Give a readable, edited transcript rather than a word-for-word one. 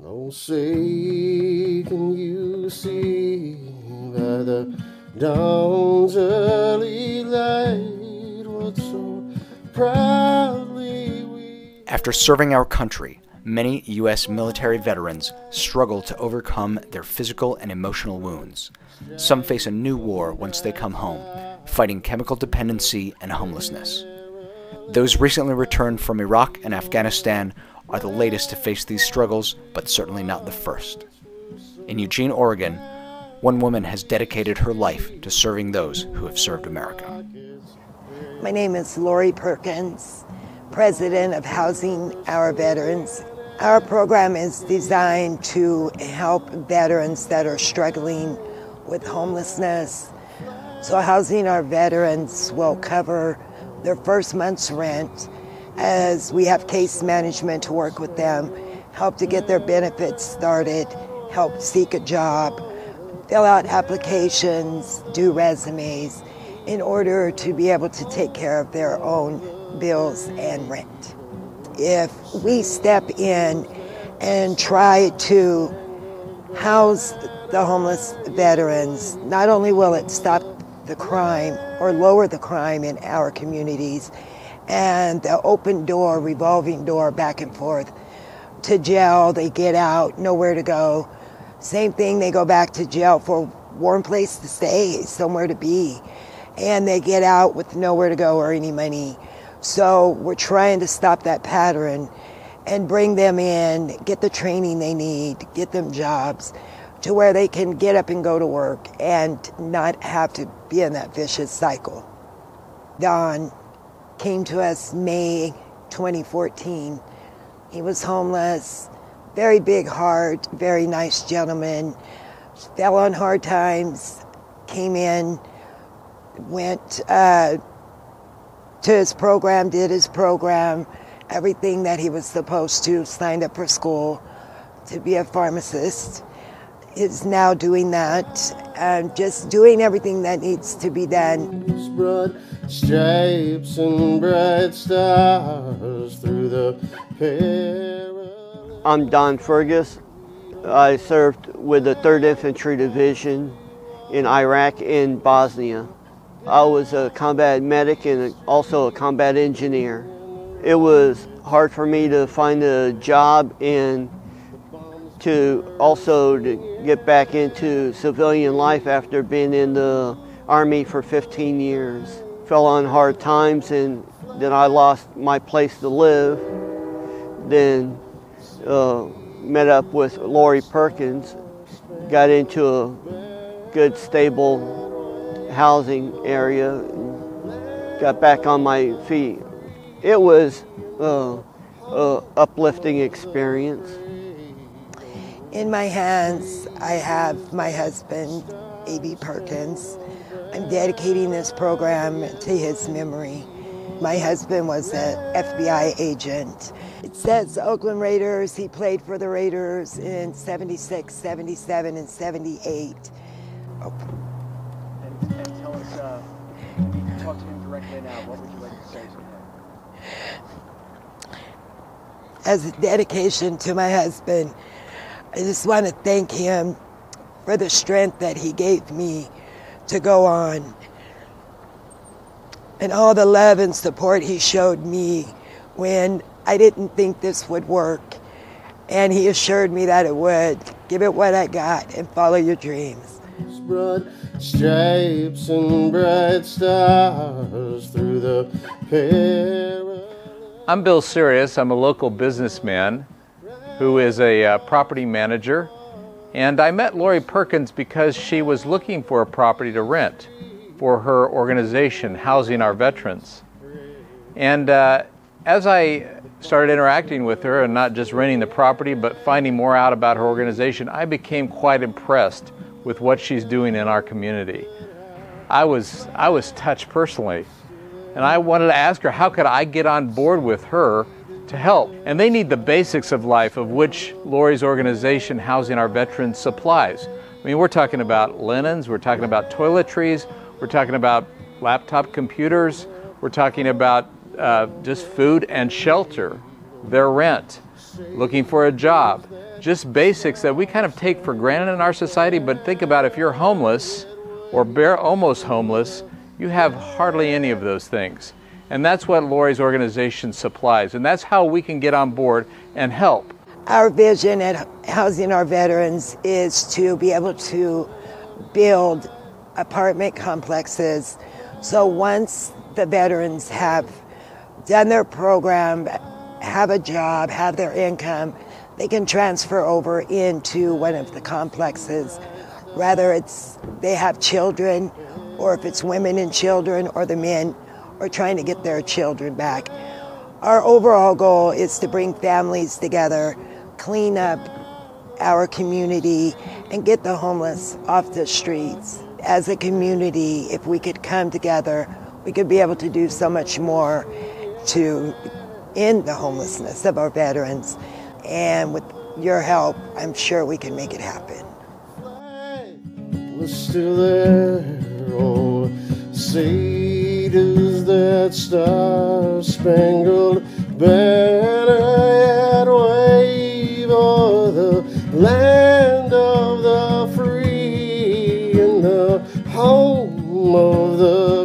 Oh, say, can you see by the dawn's early light what so proudly we... After serving our country, many U.S. military veterans struggle to overcome their physical and emotional wounds. Some face a new war once they come home, fighting chemical dependency and homelessness. Those recently returned from Iraq and Afghanistan are the latest to face these struggles, but certainly not the first. In Eugene, Oregon, one woman has dedicated her life to serving those who have served America. My name is Lorie Perkins, President of Housing Our Veterans. Our program is designed to help veterans that are struggling with homelessness. So Housing Our Veterans will cover their first month's rent, as we have case management to work with them, help to get their benefits started, help seek a job, fill out applications, do resumes, in order to be able to take care of their own bills and rent. If we step in and try to house the homeless veterans, not only will it stop the crime or lower the crime in our communities, and the open door, revolving door back and forth to jail, they get out, nowhere to go. Same thing, they go back to jail for a warm place to stay, somewhere to be, and they get out with nowhere to go or any money. So we're trying to stop that pattern and bring them in, get the training they need, get them jobs to where they can get up and go to work and not have to be in that vicious cycle. Don came to us May 2014. He was homeless, very big heart, very nice gentleman, fell on hard times, came in, went to his program, did his program, everything that he was supposed to, signed up for school to be a pharmacist, is now doing that, and just doing everything that needs to be done. Broad stripes and bright stars through the perilous... I'm Don Fergus. I served with the 3rd Infantry Division in Iraq and Bosnia. I was a combat medic and also a combat engineer. It was hard for me to find a job and to get back into civilian life after being in the Army for 15 years. Fell on hard times, and then I lost my place to live. Then met up with Lorie Perkins, got into a good stable housing area, got back on my feet. It was an uplifting experience. In my hands, I have my husband, A.B. Perkins. I'm dedicating this program to his memory. My husband was an FBI agent. It says Oakland Raiders. He played for the Raiders in 76, 77, and 78. Oh. And tell us, you can talk to him directly now. What would you like to say to him? As a dedication to my husband, I just want to thank him for the strength that he gave me to go on, and all the love and support he showed me when I didn't think this would work, and he assured me that it would. Give it what I got and follow your dreams. Broad stripes and bright stars through the perilous... I'm Bill Sirius. I'm a local businessman who is a property manager, and I met Lorie Perkins because she was looking for a property to rent for her organization, Housing Our Veterans. And as I started interacting with her, and not just renting the property, but finding more out about her organization, I became quite impressed with what she's doing in our community. I was touched personally, and I wanted to ask her, how could I get on board with her to help? And they need the basics of life, of which Lorie's organization, Housing Our Veterans, supplies. I mean, we're talking about linens, we're talking about toiletries, we're talking about laptop computers, we're talking about just food and shelter, their rent, looking for a job. just basics that we kind of take for granted in our society. But think about if you're homeless or almost homeless, you have hardly any of those things. And that's what Lorie's organization supplies. And that's how we can get on board and help. Our vision at Housing Our Veterans is to be able to build apartment complexes. So once the veterans have done their program, have a job, have their income, they can transfer over into one of the complexes. Whether it's they have children, or if it's women and children, or the men are trying to get their children back. Our overall goal is to bring families together, clean up our community, and get the homeless off the streets. As a community, if we could come together, we could be able to do so much more to end the homelessness of our veterans. And with your help, I'm sure we can make it happen. We're still there, oh, say does that star-spangled banner yet wave o'er the land of the free and the home of the